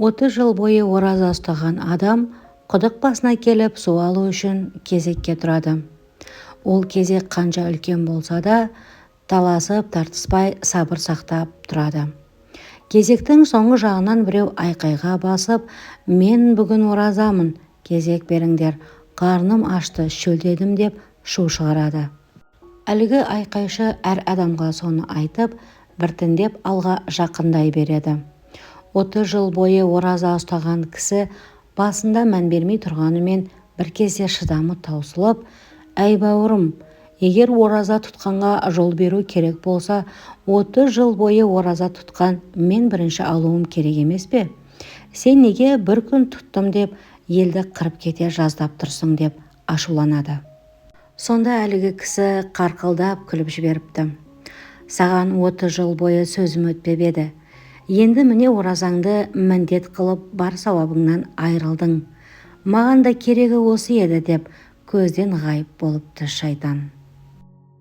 30 жыл бойы ораза ұстаған адам құдық басына келіп су алу үшін кезекке тұрады. Ол кезек қанша үлкен болса да, таласып тартыспай сабыр сақтап тұрады. Кезектің соңғы жағынан біреу айқайға басып, мен бүгін оразамын, кезек беріңдер, қарным ашты, шөлдедім деп шу шығарады. Әлгі айқайшы әр адамға соны айтып, біртіндеп алға жақындай береді. 30 жыл бойы ораза ұстаған кісі басында мән бермей тұрғанымен бір кезде шыдамы таусылып, әй бауырым, егер ораза тұтқанға жол беру керек болса, 30 жыл бойы ораза тұтқан мен бірінші алуым керек емес пе? Сен неге бір күн тұттым деп елді қырып кете жаздап тұрсың деп ашуланады. Сонда әлгі кісі қарқылдап күліп жіберіпті. Саған 30 жыл бойы сөзім өтпеп еді. Енді міне оразаңды міндет қылып бар сауабыңнан айырылдың. Маған да керегі осы еді деп көзден ғайып болыпты шайтан.